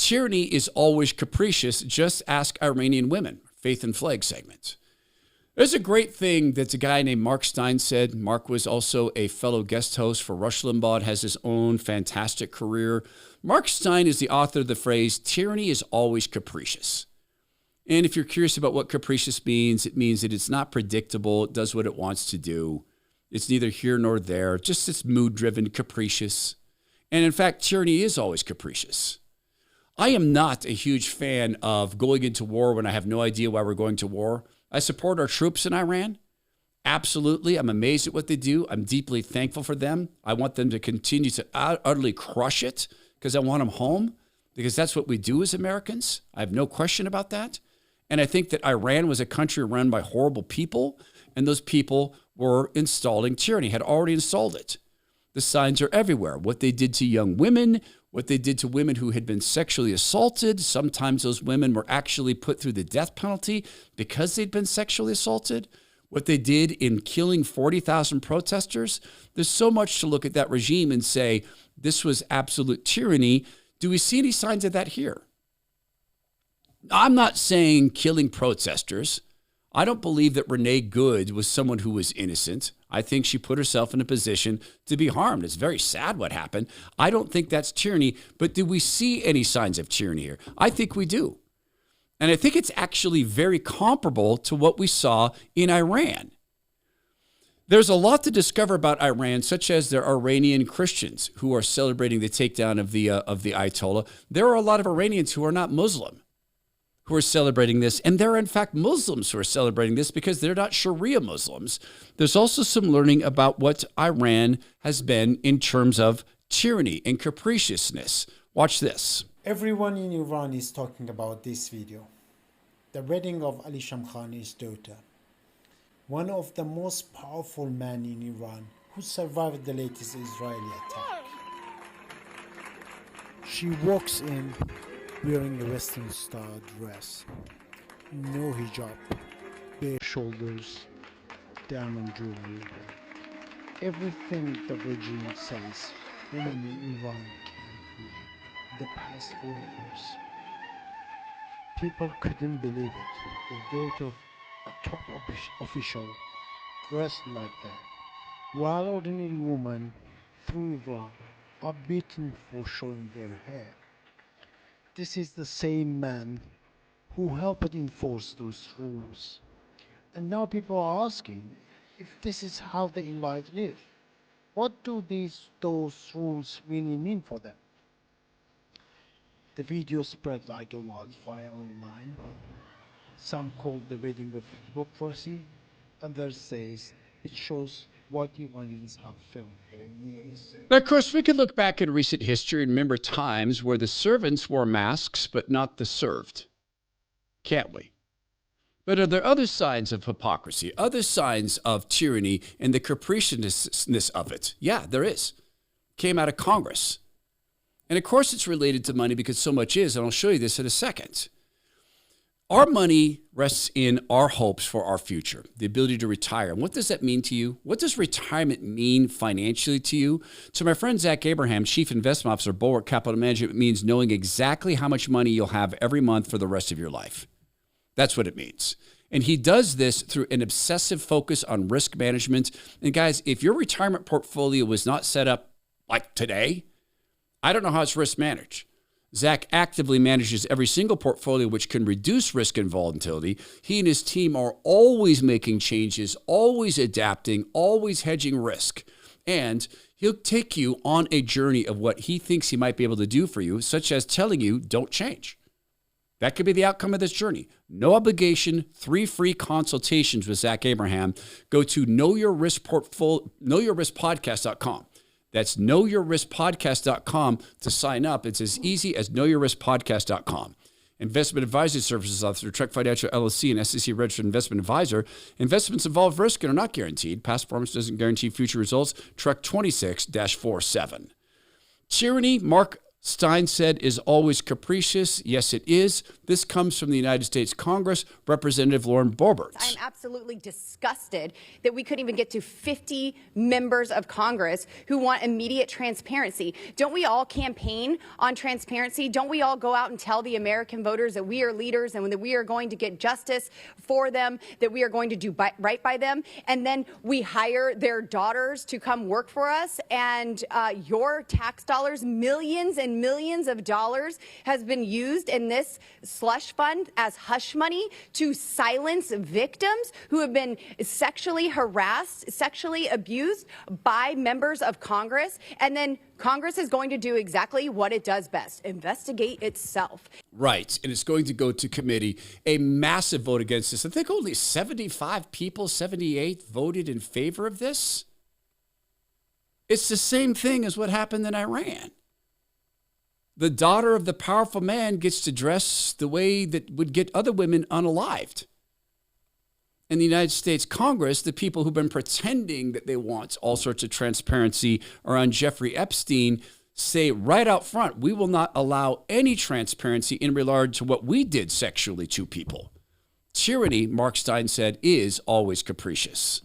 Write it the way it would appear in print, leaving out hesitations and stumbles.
Tyranny is always capricious. Just ask Iranian women. Faith and Flag segment. There's a great thing that a guy named Mark Stein said. Mark was also a fellow guest host for Rush Limbaugh, has his own fantastic career. Mark Stein is the author of the phrase, tyranny is always capricious. And if you're curious about what capricious means, it means that it's not predictable. It does what it wants to do. It's neither here nor there. Just it's mood-driven, capricious. And in fact, tyranny is always capricious. I am not a huge fan of going into war when I have no idea why we're going to war. I support our troops in Iran. Absolutely. I'm amazed at what they do. I'm deeply thankful for them. I want them to continue to utterly crush it because I want them home, because that's what we do as Americans. I have no question about that. And I think that Iran was a country run by horrible people, and those people were installing tyranny, had already installed it. The signs are everywhere. What they did to young women, what they did to women who had been sexually assaulted. Sometimes those women were actually put through the death penalty because they'd been sexually assaulted. What they did in killing 40,000 protesters. There's so much to look at that regime and say, this was absolute tyranny. Do we see any signs of that here? I'm not saying killing protesters. I don't believe that Renee Good was someone who was innocent. I think she put herself in a position to be harmed. It's very sad what happened. I don't think that's tyranny, but do we see any signs of tyranny here? I think we do. And I think it's actually very comparable to what we saw in Iran. There's a lot to discover about Iran, such as there are Iranian Christians who are celebrating the takedown of the Ayatollah. There are a lot of Iranians who are not Muslim who are celebrating this. And there are, in fact, Muslims who are celebrating this because they're not Sharia Muslims. There's also some learning about what Iran has been in terms of tyranny and capriciousness. Watch this. Everyone in Iran is talking about this video. The wedding of Ali Shamkhani's daughter. One of the most powerful men in Iran who survived the latest Israeli attack. She walks in wearing a Western style dress, no hijab, bare shoulders, diamond jewelry. Everything the regime says women in Iran can do. The past 4 years, people couldn't believe it. The daughter of a top official dressed like that, while ordinary women through Iran are beaten for showing their hair. This is the same man who helped enforce those rules. And now people are asking if this is how they live. What do those rules really mean for them? The video spread like a wildfire online. Some call the wedding of hypocrisy, others says it shows what Iranians have filmed for years. Now, of course, we could look back in recent history and remember times where the servants wore masks, but not the served. Can't we? But are there other signs of hypocrisy, other signs of tyranny and the capriciousness of it? Yeah, there is. Came out of Congress. And of course, it's related to money because so much is, and I'll show you this in a second. Our money rests in our hopes for our future, the ability to retire. And what does that mean to you? What does retirement mean financially to you? To my friend Zach Abraham, Chief Investment Officer, Bulwark Capital Management, it means knowing exactly how much money you'll have every month for the rest of your life. That's what it means. And he does this through an obsessive focus on risk management. And guys, if your retirement portfolio was not set up like today, I don't know how it's risk managed. Zach actively manages every single portfolio which can reduce risk and volatility. He and his team are always making changes, always adapting, always hedging risk. And he'll take you on a journey of what he thinks he might be able to do for you, such as telling you, don't change. That could be the outcome of this journey. No obligation, 3 free consultations with Zach Abraham. Go to knowyourriskpodcast.com. That's knowyourriskpodcast.com to sign up. It's as easy as knowyourriskpodcast.com. Investment advisory services offered through Trek Financial LLC and SEC registered investment advisor. Investments involve risk and are not guaranteed. Past performance doesn't guarantee future results. Trek 26-47. Tyranny, Mark Stein said, is always capricious. Yes, it is. This comes from the United States Congress, Representative Lauren Boebert. I'm absolutely disgusted that we couldn't even get to 50 members of Congress who want immediate transparency. Don't we all campaign on transparency? Don't we all go out and tell the American voters that we are leaders and that we are going to get justice for them, that we are going to do right by them? And then we hire their daughters to come work for us, and your tax dollars, millions and millions of dollars, has been used in this slush fund as hush money to silence victims who have been sexually harassed, sexually abused by members of Congress. And then Congress is going to do exactly what it does best: investigate itself. Right. And it's going to go to committee. A massive vote against this. I think only 75 people, 78 voted in favor of this. It's the same thing as what happened in Iran. The daughter of the powerful man gets to dress the way that would get other women unalived. In the United States Congress, the people who've been pretending that they want all sorts of transparency around Jeffrey Epstein say right out front, we will not allow any transparency in regard to what we did sexually to people. Tyranny, Mark Stein said, is always capricious.